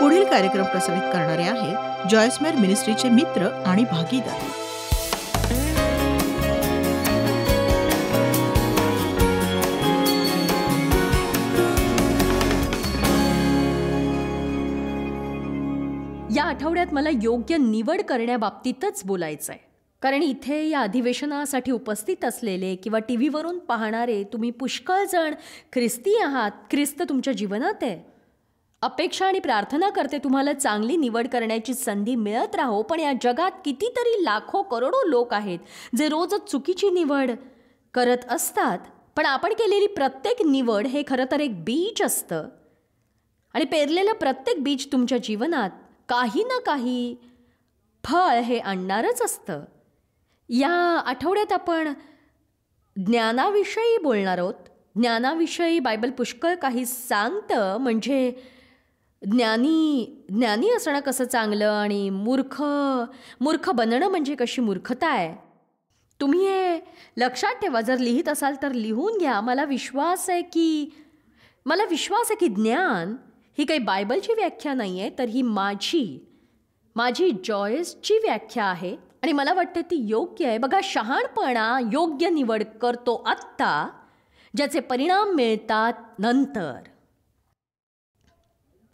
पुढील कार्यक्रम प्रसारित करणारे आहेत जॉयस्मेर मिनिस्ट्रीचे मित्र आणि भागीदार. या आठवड्यात मला योग्य निवड करण्याबाबतीतच बोलायचं आहे. कारण इथे या अधिवेशनासाठी उपस्थित असलेले किंवा टी व्हीवरून पाहणारे तुम्ही पुष्कळ जण ख्रिस्ती आहात. ख्रिस्त तुमच्या जीवनात आहे. अपेक्षा आणि प्रार्थना करते तुम्हाला चांगली निवड करण्याची संधी मिळत राहो. पण या जगात कितीतरी लाखो करोडो लोक आहेत जे रोजच चुकीची निवड करत असतात. पण आपण केलेली प्रत्येक निवड हे खरं तर एक बीज असतं आणि पेरलेलं प्रत्येक बीज तुमच्या जीवनात काही ना काही फळ हे आणणारच असतं. या आठवड्यात आपण ज्ञानाविषयी बोलणार आहोत. ज्ञानाविषयी बायबल पुष्कळ काही सांगतं. म्हणजे ज्ञानी असणं कसं चांगलं आणि मूर्ख बनणं म्हणजे कशी मूर्खता आहे. तुम्ही हे लक्षात ठेवा. जर लिहित असाल तर लिहून घ्या. मला विश्वास आहे की ज्ञान ही काही बायबलची व्याख्या नाही आहे, तर ही माझी जॉयसची व्याख्या आहे आणि मला वाटतं ती योग्य आहे. बघा, शहाणपणा योग्य निवड करतो आत्ता, ज्याचे परिणाम मिळतात नंतर.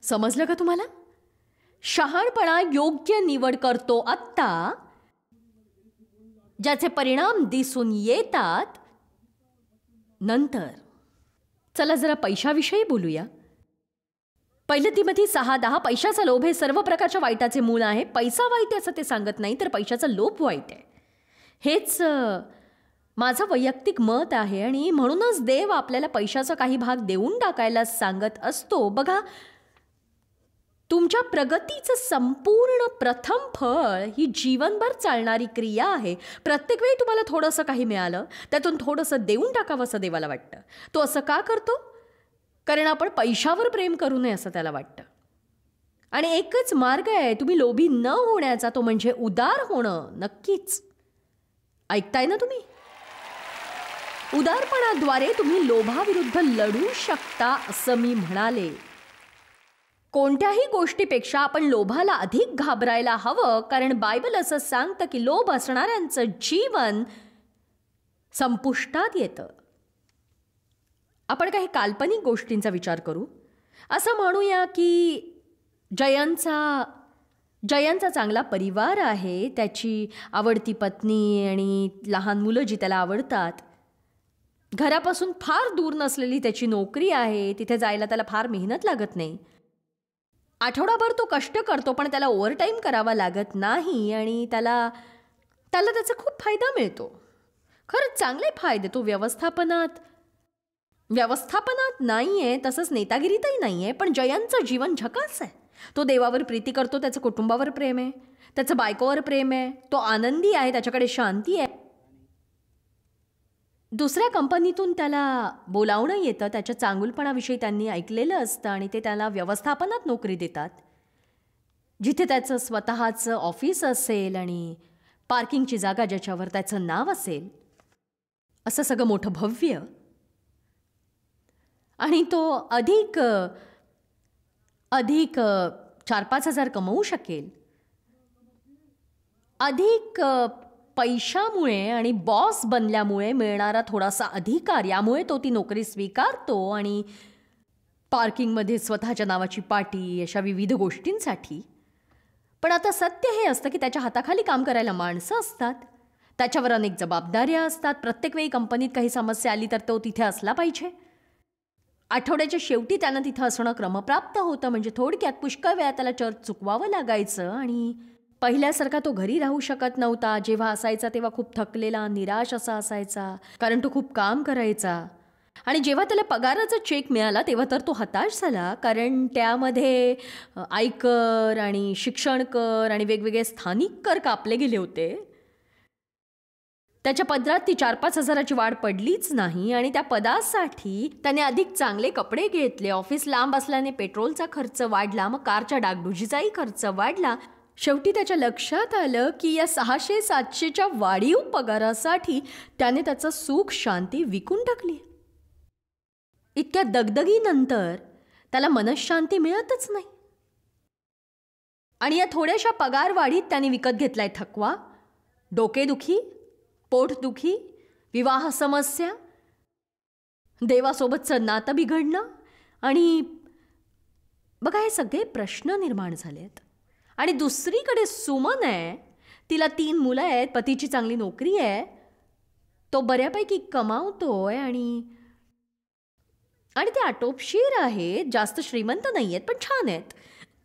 समजलं का तुम्हाला? शहाणपणा योग्य निवड करतो आत्ता, ज्याचे परिणाम दिसून येतात नंतर. चला जरा पैशाविषयी बोलूया. 1 तिमोथी 6:10 पैशाचा लोभ हे सर्व प्रकारच्या वाईटाचे मूळ आहे. पैसा वाईट आहे असं ते सांगत नाही, तर पैशाचा लोभ वाईट आहे. हेच माझं वैयक्तिक मत आहे आणि म्हणूनच देव आपल्याला पैशाचा काही भाग देऊन टाकायला सांगत असतो. बघा, तुमच्या प्रगतीचं संपूर्ण प्रथम फळ ही जीवनभर चालणारी क्रिया आहे. प्रत्येक वेळी तुम्हाला थोडंसं काही मिळालं त्यातून थोडंसं देऊन टाकावं असं देवाला वाटतं. तो असं का करतो? कारण आपण पैशावर प्रेम करू नये असं त्याला वाटतं. आणि एकच मार्ग आहे तुम्ही लोभी न होण्याचा, तो म्हणजे उदार होणं. नक्कीच ऐकताय ना तुम्ही? उदारपणाद्वारे तुम्ही लोभाविरुद्ध लढू शकता असं मी म्हणाले. कोणत्याही गोष्टीपेक्षा आपण लोभाला अधिक घाबरायला हवं, कारण बायबल असं सांगतं की लोभ असणाऱ्यांचं जीवन संपुष्टात येतं. आपण काही काल्पनिक गोष्टींचा विचार करू. असं म्हणूया की जयंतचा चांगला परिवार आहे. त्याची आवडती पत्नी आणि लहान मुलं जी त्याला आवडतात. घरापासून फार दूर नसलेली त्याची नोकरी आहे. तिथे जायला त्याला फार मेहनत लागत नाही. आठवडाभर तो कष्ट करतो पण त्याला ओव्हरटाईम करावा लागत नाही आणि त्याला त्याचा खूप फायदा मिळतो. खरंच चांगले फायदे. तो व्यवस्थापनात नाही आहे, तसंच नेतागिरीतही नाही आहे. पण जयंतचं जीवन झकास आहे. तो देवावर प्रीती करतो. त्याचं कुटुंबावर प्रेम आहे. त्याचं बायकोवर प्रेम आहे. तो आनंदी आहे. त्याच्याकडे शांती आहे. दुसऱ्या कंपनीतून त्याला बोलावणं येतं. त्याच्या चांगुलपणाविषयी त्यांनी ऐकलेलं असतं आणि ते त्याला व्यवस्थापनात नोकरी देतात, जिथे त्याचं स्वतःचं ऑफिस असेल आणि पार्किंगची जागा ज्याच्यावर त्याचं नाव असेल. असं सगळं मोठं भव्य. आणि तो अधिक 4-5 हजार कमवू शकेल. अधिक पैशामुळे आणि बॉस बनल्यामुळे मिळणारा थोडासा अधिकार, यामुळे तो ती नोकरी स्वीकारतो आणि पार्किंगमध्ये स्वतःच्या नावाची पाटी, अशा विविध गोष्टींसाठी. पण आता सत्य हे असतं की त्याच्या हाताखाली काम करायला माणसं असतात. त्याच्यावर अनेक जबाबदाऱ्या असतात. प्रत्येक वेळी कंपनीत काही समस्या आली तर तो तिथे असला पाहिजे. आठवड्याच्या शेवटी त्यानं तिथं असणं क्रमप्राप्त होतं. म्हणजे थोडक्यात पुष्कळ वेळा त्याला चर्च चुकवावं लागायचं आणि पहिल्यासारखा तो घरी राहू शकत नव्हता. जेव्हा असायचा तेव्हा खूप थकलेला, निराश असा असायचा, कारण तो खूप काम करायचा. आणि जेव्हा त्याला पगाराचा चेक मिळाला तेव्हा तर तो हताश झाला, कारण त्यामध्ये आयकर आणि शिक्षण कर आणि वेगवेगळे स्थानिक कर कापले गेले होते. त्याच्या पदरात ती 4-5 हजाराची वाढ पडलीच नाही आणि त्या पदासाठी त्याने अधिक चांगले कपडे घेतले. ऑफिस लांब असल्याने पेट्रोलचा खर्च वाढला. मग कारच्या डागडुजीचाही खर्च वाढला. शेवटी त्याच्या लक्षात आलं की या 600-700च्या वाढीव पगारासाठी त्याने त्याचं सुख शांती विकून टाकली. इतक्या दगदगीनंतर त्याला मनःशांती मिळतच नाही. आणि या थोड्याशा पगारवाढीत त्याने विकत घेतलाय थकवा, डोकेदुखी, पोटदुखी, विवाह समस्या, देवासोबतचं नातं बिघडणं. आणि बघा, हे सगळे प्रश्न निर्माण झालेत. आणि दुसरीकडे सुमन आहे, तिला 3 मुलं आहेत, पतीची चांगली नोकरी आहे, तो बऱ्यापैकी कमावतोय आणि ते आटोपशीर आहेत, जास्त श्रीमंत नाही आहेत पण छान आहेत.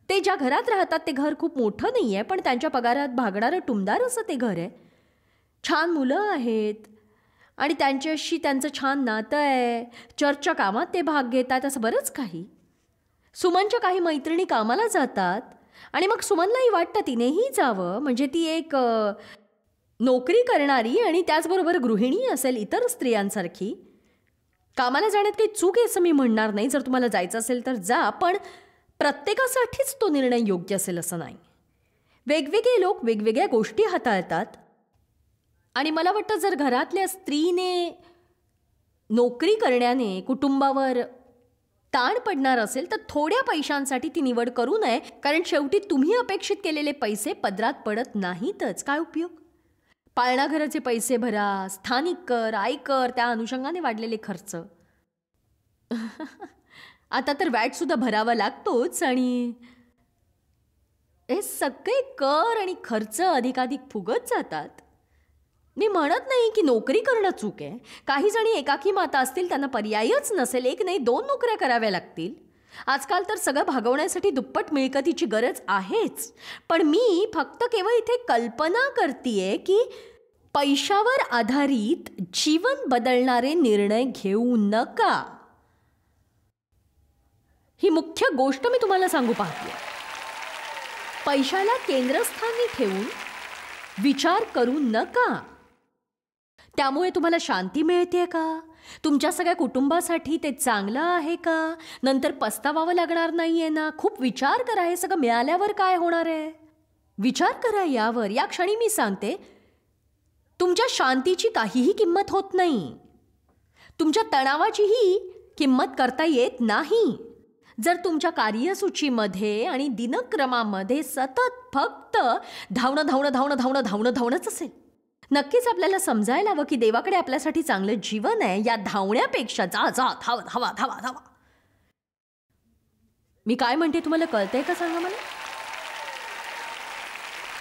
ते ज्या घरात राहतात ते घर खूप मोठं नाही आहे, पण त्यांच्या पगारात भागणारं टुमदार असं ते घर आहे. छान मुलं आहेत आणि त्यांच्याशी त्यांचं छान नातं आहे. चर्चच्या कामात ते भाग घेतात, असं बरंच काही. सुमनच्या काही मैत्रिणी कामाला जातात आणि मग सुमनलाही वाटतं तिनेही जावं, म्हणजे ती एक नोकरी करणारी आणि त्याचबरोबर गृहिणी असेल इतर स्त्रियांसारखी. कामाला जाण्यात काही चूक आहे असं मी म्हणणार नाही. जर तुम्हाला जायचं असेल तर जा, पण प्रत्येकासाठीच तो निर्णय योग्य असेल असं नाही. वेगवेगळे लोक वेगवेगळ्या गोष्टी हाताळतात आणि मला वाटतं जर घरातल्या स्त्रीने नोकरी करण्याने कुटुंबावर ताण पडणार असेल तर थोड्या पैशांसाठी ती निवड करू नये, कारण शेवटी तुम्ही अपेक्षित केलेले पैसे पदरात पडत नाहीतच. काय उपयोग? पाळणाघराचे पैसे भरा, स्थानिक कर, आयकर, त्या अनुषंगाने वाढलेले खर्च. आता तर वॅट सुद्धा भरावा लागतोच. आणि हे सगळे कर आणि खर्च अधिकाधिक फुगत जातात. मी म्हणत नाही की नोकरी करणं चूक आहे. काही जणी एकाकी माता असतील, त्यांना पर्यायच नसेल, 1 नाही 2 नोकऱ्या कराव्या लागतील. आजकाल तर सगळं भागवण्यासाठी दुप्पट मिळकतीची गरज आहेच. पण मी फक्त केवळ इथे कल्पना करतेय की पैशावर आधारित जीवन बदलणारे निर्णय घेऊ नका. ही मुख्य गोष्ट मी तुम्हाला सांगू पाहते. पैशाला केंद्रस्थानी ठेवून विचार करू नका. त्यामुळे तुम्हाला शांती मिळते का? तुमच्या सगळ्या कुटुंबासाठी ते चांगलं आहे का? नंतर पस्तावावं लागणार नाहीये ना? खूप विचार करा. हे सगळं मिळाल्यावर काय होणार आहे? विचार करा यावर. या क्षणी मी सांगते, तुमच्या शांतीची काहीही किंमत होत नाही. तुमच्या तणावाचीही किंमत करता येत नाही. जर तुमच्या कार्यसूचीमध्ये आणि दिनक्रमामध्ये सतत फक्त धावणंच असेल, नक्कीच आपल्याला समजायला हवं की देवाकडे आपल्यासाठी चांगलं जीवन आहे. या धावण्यापेक्षा जा धावा. मी काय म्हणते तुम्हाला कळतंय का? सांगा मला.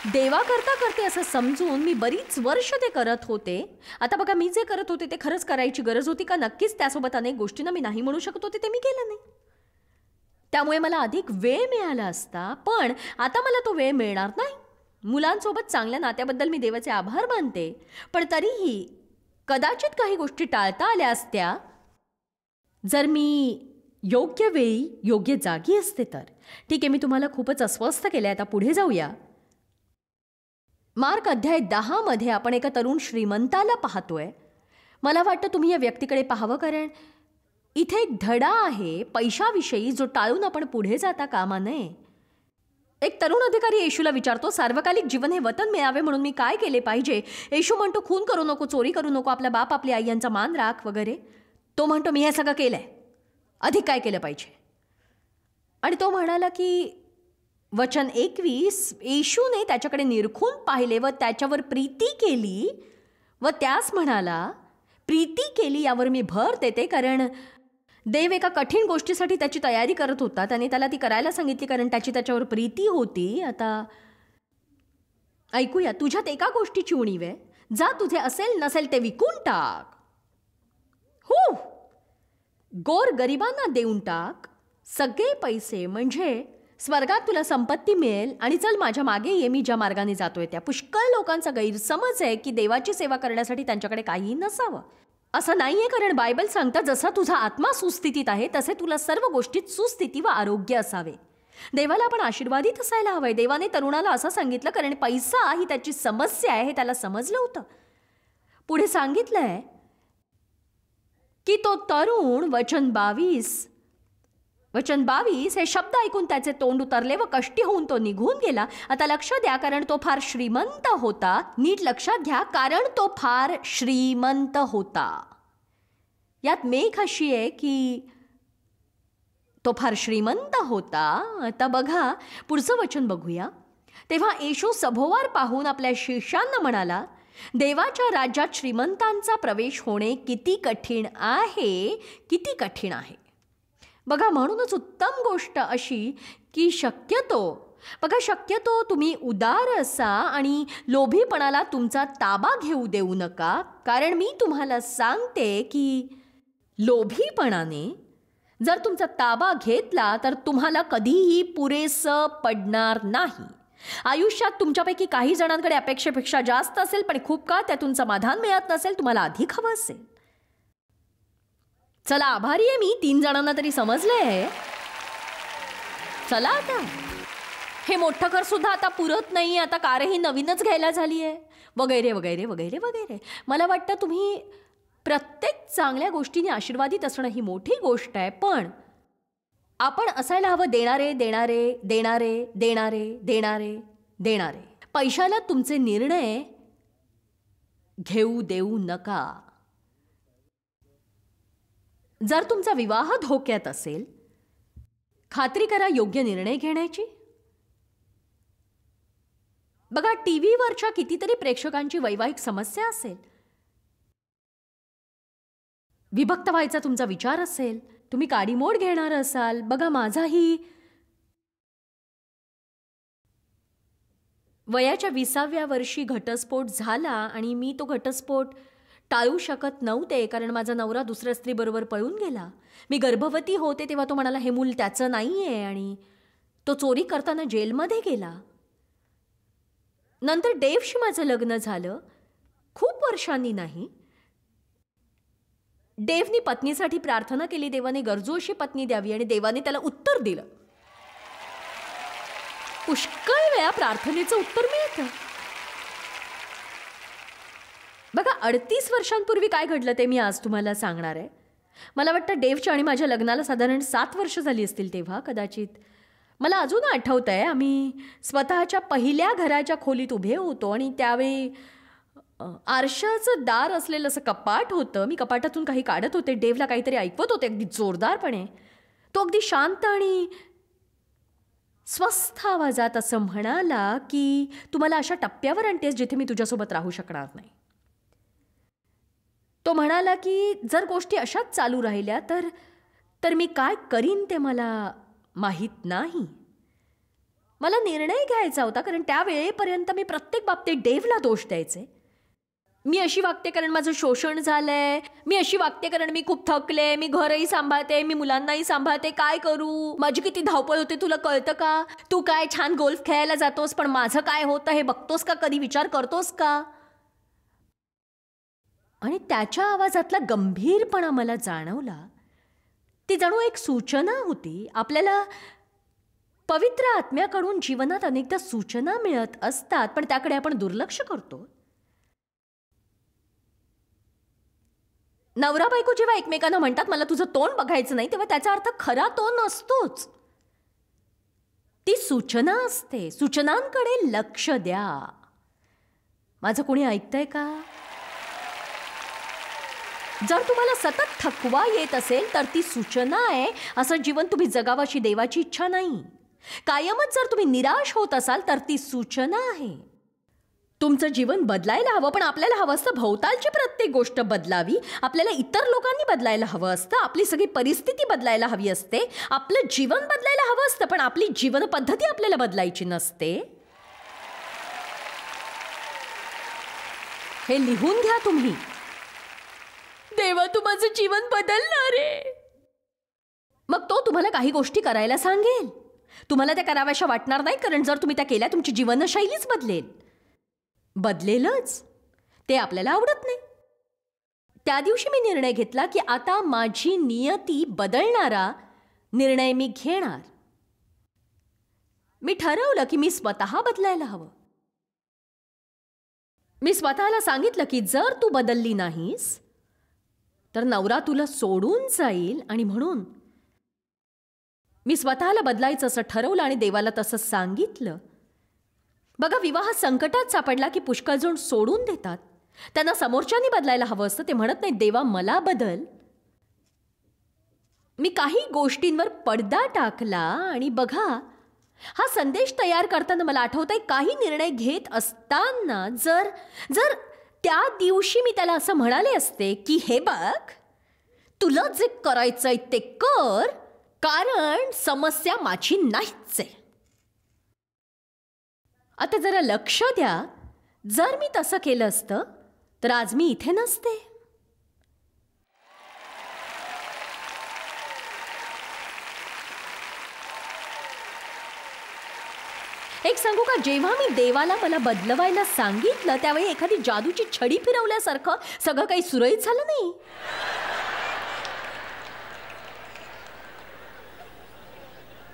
देवा करते असं समजून मी बरीच वर्ष ते करत होते. आता बघा, मी जे करत होते ते खरंच करायची गरज होती का? नक्कीच. त्यासोबत अनेक गोष्टींना मी नाही म्हणू शकत होते, ते मी केलं नाही. त्यामुळे मला अधिक वेळ मिळाला असता, पण आता मला तो वेळ मिळणार नाही. मुलांसोबत चांगल्या नात्याबद्दल मी देवाचे आभार मानते, पण तरीही कदाचित काही गोष्टी टाळता आल्या असत्या जर मी योग्य वेळी योग्य जागी असते तर. ठीक आहे, मी तुम्हाला खूपच अस्वस्थ केलं. आता पुढे जाऊया. मार्क अध्याय 10 मध्ये आपण एका तरुण श्रीमंताला पाहतोय. मला वाटतं तुम्ही या व्यक्तीकडे पाहावं, कारण इथे एक धडा आहे पैशाविषयी जो टाळून आपण पुढे जाता कामा नये. एक तरुण अधिकारी येशूला विचारतो, सार्वकालिक जीवन हे वतन मिळावे म्हणून मी काय केले पाहिजे? येशू म्हणतो, खून करू नको, चोरी करू नको, आपला बाप आपली आई यांचा मान राख वगैरे. तो म्हणतो, मी हे सगळं केलंय, अधिक काय केलं पाहिजे? आणि तो म्हणाला की वचन 21, येशूने त्याच्याकडे निरखून पाहिले व त्याच्यावर प्रीती केली व त्यास म्हणाला, प्रीती केली यावर मी भर देते, कारण देव एका कठीण गोष्टीसाठी त्याची तयारी करत होता. त्याने त्याला ती करायला सांगितली कारण त्याची त्याच्यावर प्रीती होती. आता ऐकूया. तुझ्यात एका गोष्टीची उणीव आहे, जा तुझे असेल नसेल ते विकून टाक, हो, गोर गरिबांना देऊन टाक सगळे पैसे, म्हणजे स्वर्गात तुला संपत्ती मिळेल, आणि चल माझ्या मागे ये, मी ज्या मार्गाने जातोय त्या. पुष्कळ लोकांचा गैरसमज आहे की देवाची सेवा करण्यासाठी त्यांच्याकडे काहीही नसावं. असं नाहीये, कारण बायबल सांगतं जसा तुझा आत्मा सुस्थितीत आहे तसे तुला सर्व गोष्टीत सुस्थिती व आरोग्य असावे. देवाला आपण आशीर्वादित असायला हवंय. देवाने तरुणाला असं सांगितलं कारण पैसा ही त्याची समस्या आहे हे त्याला समजलं होतं. पुढे सांगितलंय की तो तरुण वचन 22 हे शब्द ऐकून त्याचे तोंड उतरले व कष्टी होऊन तो निघून गेला. आता लक्ष द्या, कारण तो फार श्रीमंत होता. नीट लक्षात घ्या, कारण तो फार श्रीमंत होता. यात मेघ अशी आहे की तो फार श्रीमंत होता. आता बघा, पुढचं वचन बघूया. तेव्हा येशू सभोवार पाहून आपल्या शिष्यांना म्हणाला, देवाच्या राज्यात श्रीमंतांचा प्रवेश होणे किती कठीण आहे, किती कठीण आहे. बघा, म्हणूनच उत्तम गोष्ट अशी की शक्यतो तुम्ही उदार असा आणि लोभीपणाला तुमचा ताबा घेऊ देऊ नका. कारण मी तुम्हाला सांगते की लोभीपणाने जर तुमचा ताबा घेतला तर तुम्हाला कधीही पुरेसं पडणार नाही. आयुष्यात तुमच्यापैकी काही जणांकडे अपेक्षेपेक्षा जास्त असेल, पण खूप काळ त्यातून समाधान मिळत नसेल. तुम्हाला अधिक हवं असेल. चला, आभारी आहे मी, 3 जणांना तरी समजलंय आहे. चला, आता हे मोठं घर सुद्धा आता पुरत नाही, आता कारही नवीनच घ्यायला झाली आहे, वगैरे वगैरे वगैरे वगैरे. मला वाटतं तुम्ही प्रत्येक चांगल्या गोष्टीने आशीर्वादित असणं ही मोठी गोष्ट आहे, पण आपण असायला हवं देणारे देणारे देणारे देणारे देणारे देणारे. पैशाला तुमचे निर्णय घेऊ देऊ नका. जर तुमचा विवाह धोक्यात असेल, खात्री करा योग्य निर्णय घेण्याची. बघा, टीव्हीवरच्या कितीतरी प्रेक्षकांची वैवाहिक समस्या असेल, विभक्त व्हायचा तुमचा विचार असेल, तुम्ही काडीमोड घेणार असाल. बघा, माझाही वयाच्या 20व्या वर्षी घटस्फोट झाला आणि मी तो घटस्फोट टाळू शकत नव्हते, कारण माझा नवरा दुसऱ्या स्त्रीबरोबर पळून गेला. मी गर्भवती होते तेव्हा तो म्हणाला हे मूल त्याचं नाही आहे, आणि तो चोरी करताना जेलमध्ये गेला. नंतर डेव्हशी माझं लग्न झालं, खूप वर्षांनी नाही. डेव्हनी पत्नीसाठी प्रार्थना केली, देवाने गरजू अशी पत्नी द्यावी, आणि देवाने त्याला उत्तर दिलं. पुष्कळ वेळा प्रार्थनेचं उत्तर मिळतं. बघा, 38 वर्षांपूर्वी काय घडलं ते मी आज तुम्हाला सांगणार आहे. मला वाटतं डेव्हच्या आणि माझ्या लग्नाला साधारण 7 वर्ष झाली असतील तेव्हा, कदाचित. मला अजून आठवतं आहे, आम्ही स्वतःच्या पहिल्या घराच्या खोलीत उभे होतो आणि त्यावेळी आरशाचं दार असलेलं असं कपाट होतं. मी कपाटातून काही काढत होते, डेव्हला काहीतरी ऐकवत होते अगदी जोरदारपणे. तो अगदी शांत आणि स्वस्थ आवाजात असं म्हणाला की तू मला अशा टप्प्यावर आणतेस जिथे मी तुझ्यासोबत राहू शकणार नाही. तो म्हणाला की जर गोष्टी अशाच चालू राहिल्या तर मी काय करीन ते मला माहीत नाही. मला निर्णय घ्यायचा होता, कारण त्या वेळेपर्यंत मी प्रत्येक बाबतीत डेव्हला दोष द्यायचे. मी अशी वागते कारण माझं शोषण झालंय, मी अशी वागते कारण मी खूप थकले, मी घरही सांभाळते, मी मुलांनाही सांभाळते, काय करू, माझी किती धावपळ होते तुला कळतं का? तू काय छान गोल्फ खेळायला जातोस, पण माझं काय होतं हे बघतोस का? कधी विचार करतोस का? आणि त्याच्या आवाजातला गंभीरपणा मला जाणवला. ती जणू एक सूचना होती. आपल्याला पवित्र आत्म्याकडून जीवनात अनेकदा सूचना मिळत असतात, पण त्याकडे आपण दुर्लक्ष करतो. नवरा बायको जेव्हा एकमेकांना म्हणतात मला तुझं तोंड बघायचं नाही, तेव्हा त्याचा अर्थ खरा तो नसतोच. ती सूचना असते. सूचनांकडे लक्ष द्या. माझं कोणी ऐकतंय का? जर तुम्हाला सतत थकवा येत असेल तर ती सूचना आहे. असं जीवन तुम्ही जगावं अशी देवाची इच्छा नाही. कायमच जर तुम्ही निराश होत असाल तर ती सूचना आहे. तुमचं जीवन बदलायला हवं, पण आपल्याला हवं असतं भोवतालची प्रत्येक गोष्ट बदलावी. आपल्याला इतर लोकांनी बदलायला हवं असतं. आपली सगळी परिस्थिती बदलायला हवी असते. आपलं जीवन बदलायला हवं असतं, पण आपली जीवन पद्धती आपल्याला बदलायची नसते. हे लिहून घ्या तुम्ही. देवा, तू माझं जीवन बदलणार आहे. मग तो तुम्हाला काही गोष्टी करायला सांगेल. तुम्हाला त्या कराव्याशा वाटणार नाही, कारण जर तुम्ही त्या केल्या तुमची जीवनशैलीच बदलेलच. ते आपल्याला आवडत नाही. त्या दिवशी मी निर्णय घेतला की आता माझी नियती बदलणारा निर्णय मी घेणार. मी ठरवलं की मी स्वतः बदलायला हवं. मी स्वतःला सांगितलं की जर तू बदलली नाहीस तर नवरा तुला सोडून जाईल, आणि म्हणून मी स्वतःला बदलायचं असं ठरवलं आणि देवाला तसं सांगितलं. बघा, विवाह संकटात सापडला की पुष्कळ जण सोडून देतात. त्यांना समोरच्यांनी बदलायला हवं असतं. ते म्हणत नाही देवा मला बदल. मी काही गोष्टींवर पडदा टाकला आणि बघा हा संदेश तयार करताना मला आठवतंय काही निर्णय घेत असताना जर जर त्या दिवशी मी त्याला असं म्हणाले असते की हे बघ, तुला जे करायचंय ते कर, कारण समस्या माझी नाहीच आहे. आता जरा लक्ष द्या, जर मी तसं केलं असतं तर आज मी इथे नसते. एक सांगू का, जेव्हा मी देवाला मला बदलवायला सांगितलं त्यावेळी एखादी जादूची छडी फिरवल्यासारखं सगळं काही सुरळीत झालं नाही.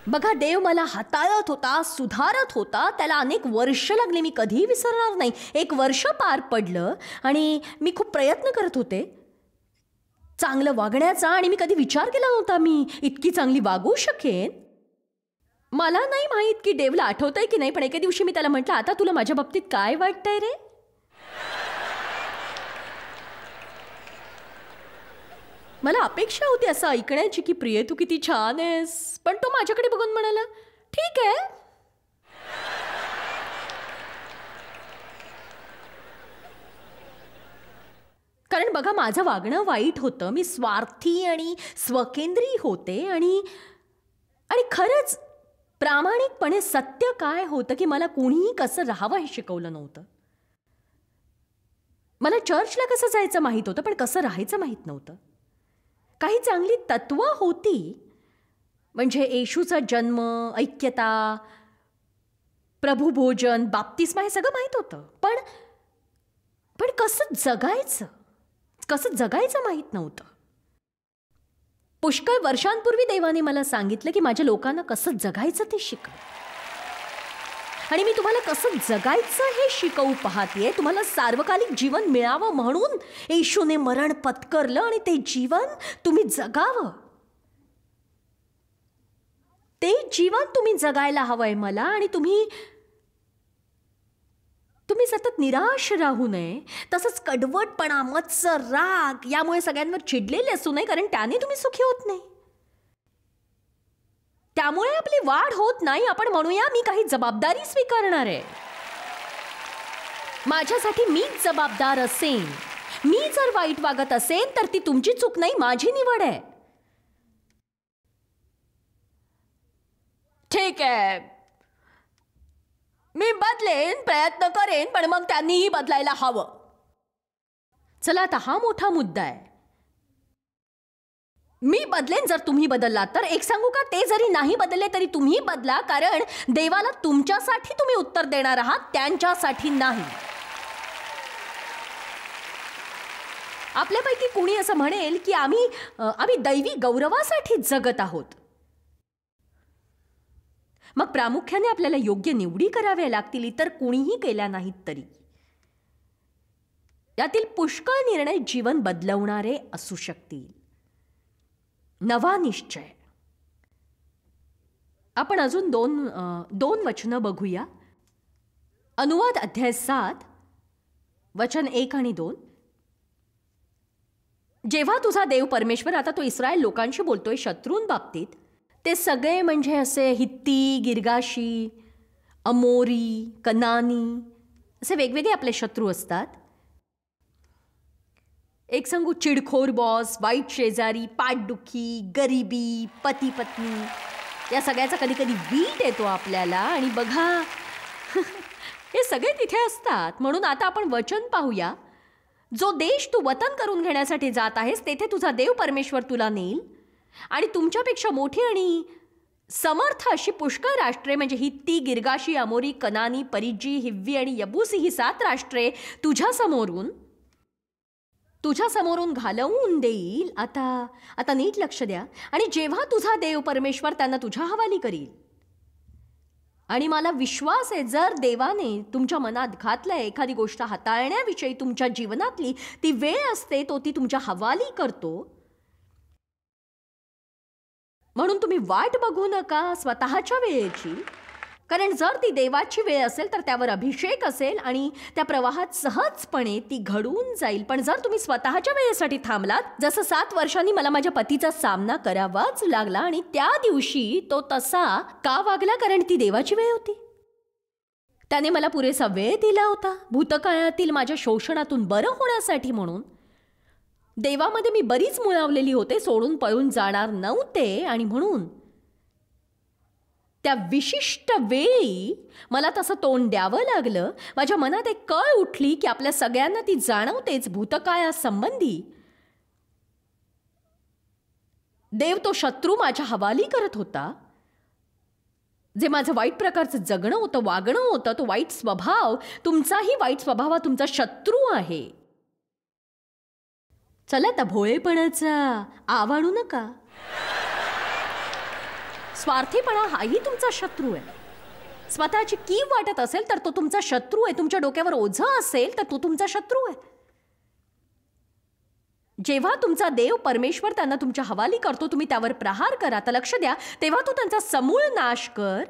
बघा, देव मला हाताळत होता, सुधारत होता. त्याला अनेक वर्ष लागली, मी कधीही विसरणार नाही. 1 वर्ष पार पडलं आणि मी खूप प्रयत्न करत होते चांगलं वागण्याचा, आणि मी कधी विचार केला नव्हता मी इतकी चांगली वागू शकेन. मला नाही माहीत की देवला आठवतंय की नाही, पण एके दिवशी मी त्याला म्हटलं, आता तुला माझ्या बाबतीत काय वाटतंय रे? मला अपेक्षा होती असं ऐकण्याची की प्रिय तू किती छान आहेस, पण तो माझ्याकडे बघून म्हणाला ठीक आहे. कारण बघा, माझं वागणं वाईट होतं. मी स्वार्थी आणि स्वकेंद्री होते आणि खरंच प्रामाणिकपणे सत्य काय होतं की मला कोणीही कसं राहावं हे शिकवलं नव्हतं. मला चर्चला कसं जायचं माहीत होतं, पण कसं राहायचं माहीत नव्हतं. काही चांगली तत्व होती, म्हणजे येशूचा जन्म, ऐक्यता, प्रभुभोजन, बाप्तिस्मा हे सगळं माहीत होतं, पण कसं जगायचं माहीत नव्हतं. पुष्कळ वर्षांपूर्वी देवाने मला सांगितलं की माझ्या लोकांना कसं जगायचं ते शिकव, आणि मी तुम्हाला कसं जगायचं हे शिकवू पाहतेय. तुम्हाला सार्वकालिक जीवन मिळावं म्हणून येशूने मरण पत्करलं आणि ते जीवन तुम्ही जगावं. ते जीवन तुम्ही जगायला हवंय मला, आणि तुम्ही सतत निराश राहू नये. तसंच कडवटपणा, मत्सर, राग यामुळे सगळ्यांवर चिडलेले असू नये, कारण त्याने तुम्ही सुखी होत नाही. त्यामुळे आपली वाढ होत नाही. आपण म्हणूया मी काही जबाबदारी स्वीकारणार आहे. माझ्यासाठी मीच जबाबदार असेन. मी जर वाईट वागत असेन तर ती तुमची चूक नाही, माझी निवड आहे. ठीक आहे, मी बदलेन, प्रयत्न करेन, पण मग त्यांनीही बदलायला हवं. चला, आता हा मोठा मुद्दा आहे. मी बदलेन जर तुम्ही बदललात तर. एक सांगू का, ते जरी नाही बदलले तरी तुम्ही बदला, कारण देवाला तुमच्यासाठी तुम्ही उत्तर देणार आहात, त्यांच्यासाठी नाही. आपल्यापैकी कुणी असं म्हणेल की आम्ही दैवी गौरवासाठी जगत आहोत. मग प्रामुख्याने आपल्याला योग्य निवडी कराव्या लागतील, इतर कुणीही केल्या नाहीत तरी. यातील पुष्कळ निर्णय जीवन बदलवणारे असू शकतील. नवा निश्चय. आपण अजून दोन वचनं बघूया. अनुवाद अध्याय 7 वचन 1 आणि 2. जेव्हा तुझा देव परमेश्वर, आता तो इस्रायल लोकांशी बोलतोय शत्रूंबाबतीत, ते सगळे म्हणजे असे हित्ती, गिर्गाशी, अमोरी, कनानी असे वेगवेगळे आपले शत्रू असतात. एक सांगू, चिडखोर बॉस, वाईट शेजारी, पाठदुखी, गरिबी, पती पत्नी, या सगळ्याचा कधी कधी वीट येतो आपल्याला. आणि बघा हे सगळे तिथे असतात. म्हणून आता आपण वचन पाहूया. जो देश तू वतन करून घेण्यासाठी जात आहेस तेथे तुझा देव परमेश्वर तुला नेईल, आणि तुमच्यापेक्षा मोठी आणि समर्थ अशी पुष्कळ राष्ट्रे म्हणजे हित्ती, गिर्गाशी, अमोरी, कनानी, परिज्जी, हिव्वी आणि यबूसी ही 7 राष्ट्रे तुझ्या समोरून घालवून देईल. आता नीट लक्ष द्या. आणि जेव्हा तुझा देव परमेश्वर त्यांना तुझ्या हवाली करील, आणि मला विश्वास आहे जर देवाने तुमच्या मनात घातलंय एखादी गोष्ट हाताळण्याविषयी तुमच्या जीवनातली ती वेळ असते, तो ती तुमच्या हवाली करतो. म्हणून तुम्ही वाट बघू नका स्वतःच्या वेळेची. कारण जर ती देवाची वेळ असेल तर त्यावर अभिषेक असेल आणि त्या प्रवाहात सहजपणे ती घडून जाईल. पण जर तुम्ही स्वतःच्या वेळेसाठी थांबलात, जसं 7 वर्षांनी मला माझ्या पतीचा सामना करावाच लागला आणि त्या दिवशी तो तसा का वागला, कारण ती देवाची वेळ होती. त्याने मला पुरेसा वेळ दिला होता भूतकाळातील माझ्या शोषणातून बरं होण्यासाठी. म्हणून देवामध्ये मी बरीच मुळावलेली होते, सोडून पळून जाणार नव्हते. आणि म्हणून त्या विशिष्ट वेळी मला तसं तोंड द्यावं लागलं. माझ्या मनात एक कळ उठली की आपल्या सगळ्यांना ती जाणवतेच, भूतकाळासंबंधी देव तो शत्रू माझ्या हवाली करत होता. जे माझं वाईट प्रकारचं जगणं होतं, वागणं होतं, तो वाईट स्वभाव, तुमचाही वाईट स्वभाव हा तुमचा शत्रू आहे. चला त्या भोळेपणाचा आवाणू नका. स्वार्थीपणा हाही तुमचा शत्रू आहे. स्वतःची कीव वाटत असेल तर तो तुमचा शत्रू आहे. तुमच्या डोक्यावर ओझं असेल तर तो तुमचा शत्रू आहे. जेव्हा तुमचा देव परमेश्वर त्यांना तुमच्या हवाली करतो, तुम्ही त्यावर प्रहार करा, तर लक्ष द्या, तेव्हा तू त्यांचा समूळ नाश कर.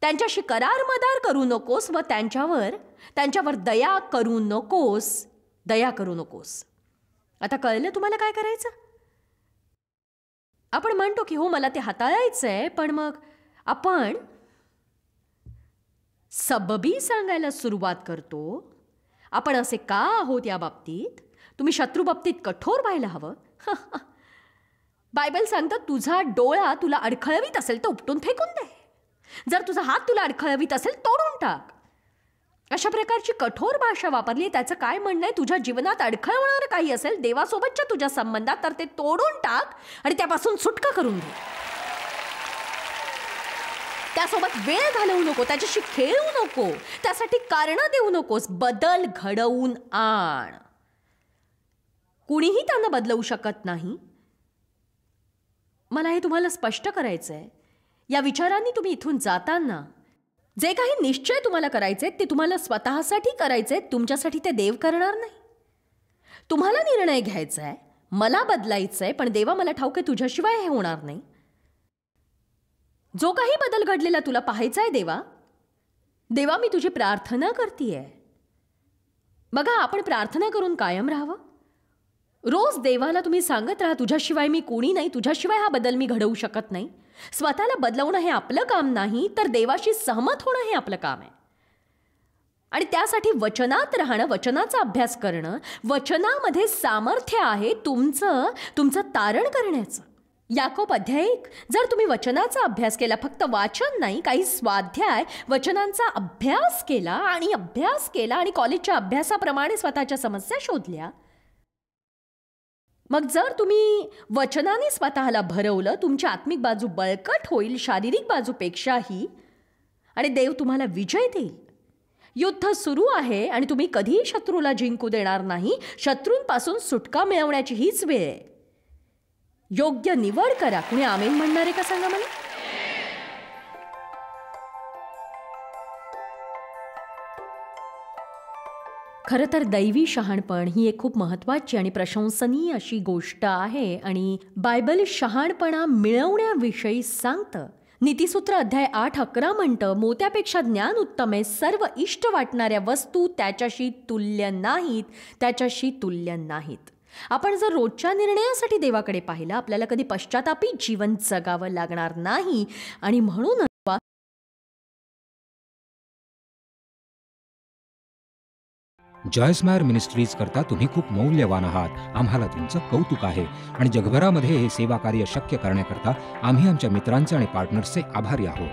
त्यांच्याशी करार मदार करू नकोस व त्यांच्यावर दया करू नकोस. आता कळलं तुम्हाला काय करायचं? आपण म्हणतो की हो मला ते हाताळायचंय, पण मग आपण सबबी सांगायला सुरुवात करतो. आपण असे का आहोत या बाबतीत? तुम्ही शत्रू बाबतीत कठोर व्हायला हवं. बायबल सांगतं तुझा डोळा तुला अडखळवीत असेल तर उपटून फेकून दे. जर तुझा हात तुला अडखळवीत असेल तोडून टाक. अशा प्रकारची कठोर भाषा वापरली. त्याचं काय म्हणणं आहे? तुझ्या जीवनात अडखळवणारं काही असेल देवासोबतच्या तुझ्या संबंधात तर ते तोडून टाक आणि त्यापासून सुटका करून घे. त्यासोबत वेळ घालवू नको, त्याच्याशी खेळू नको, त्यासाठी कारणं देऊ नकोस. बदल घडवून आण. कुणीही त्यांना बदलवू शकत नाही. मला हे तुम्हाला स्पष्ट करायचंय. या विचारांनी तुम्ही इथून जाताना जे काही निश्चय तुम्हाला करायचे ते तुम्हाला स्वतःसाठी करायचे, तुमच्यासाठी ते देव करणार नाही. तुम्हाला निर्णय घ्यायचा आहे, मला बदलायचंय, पण देवा मला ठाऊक आहे तुझ्याशिवाय हे होणार नाही. जो काही बदल घडलेला तुला पाहायचा आहे देवा मी तुझी प्रार्थना करतेय. बघा, आपण प्रार्थना करून कायम राहावं. रोज देवाला तुम्ही सांगत राहा तुझ्याशिवाय मी कोणी नाही, तुझ्याशिवाय हा बदल मी घडवू शकत नाही. स्वतःला बदलवणं हे आपलं काम नाही, तर देवाशी सहमत होणं हे आपलं काम आहे. आणि त्यासाठी वचनात राहणं, वचनाचा अभ्यास करणं. वचनामध्ये सामर्थ्य आहे तुमचं तारण करण्याचं. याकोब अध्याय 1. जर तुम्ही वचनाचा अभ्यास केला, फक्त वाचन नाही, काही स्वाध्याय वचनांचा अभ्यास केला आणि कॉलेजच्या अभ्यासाप्रमाणे स्वतःच्या समस्या शोधल्या, मग जर तुम्ही वचनाने स्वतःला भरवलं, तुमची आत्मिक बाजू बळकट होईल शारीरिक बाजूपेक्षाही, आणि देव तुम्हाला विजय देईल. युद्ध सुरू आहे आणि तुम्ही कधीही शत्रूला जिंकू देणार नाही. शत्रूंपासून सुटका मिळवण्याची हीच वेळ आहे. योग्य निवड करा. कुणी आमेन म्हणणार आहे का सांगा मला? खरं तर दैवी शहाणपण ही एक खूप महत्त्वाची आणि प्रशंसनीय अशी गोष्ट आहे आणि बायबल शहाणपणा मिळवण्याविषयी सांगतं. नीतिसूत्र अध्याय 8:11 म्हणतं, मोत्यापेक्षा ज्ञान उत्तम आहे. सर्व इष्ट वाटणाऱ्या वस्तू त्याच्याशी तुल्य नाहीत. आपण जर रोजच्या निर्णयासाठी देवाकडे पाहिलं, आपल्याला कधी पश्चातापी जीवन जगावं लागणार नाही. आणि म्हणून जॉयस मेयर मिनिस्ट्रीज करता तुम्ही खूप मौल्यवान आहात. आम्हाला तुमचं कौतुक आहे आणि जगभरामध्ये हे सेवा कार्य शक्य करण्याकरता आम्ही आमच्या मित्रांचे आणि पार्टनर्सचे आभारी आहोत.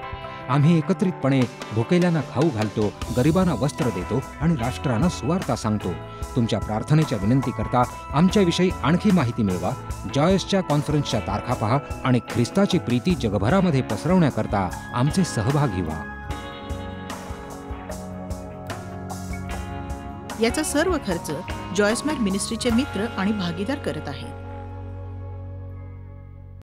आम्ही एकत्रितपणे भुकेल्यांना खाऊ घालतो, गरिबांना वस्त्र देतो आणि राष्ट्रांना सुवार्ता सांगतो. तुमच्या प्रार्थनेच्या विनंती करता आमच्याविषयी आणखी माहिती मिळवा. जॉयसच्या कॉन्फरन्सच्या तारखा पहा आणि ख्रिस्ताची प्रीती जगभरामध्ये पसरवण्याकरता आमचे सहभागी व्हा. याचा सर्व खर्च जॉयस मेयर मिनिस्ट्रीचे मित्र आणि भागीदार करत आहेत.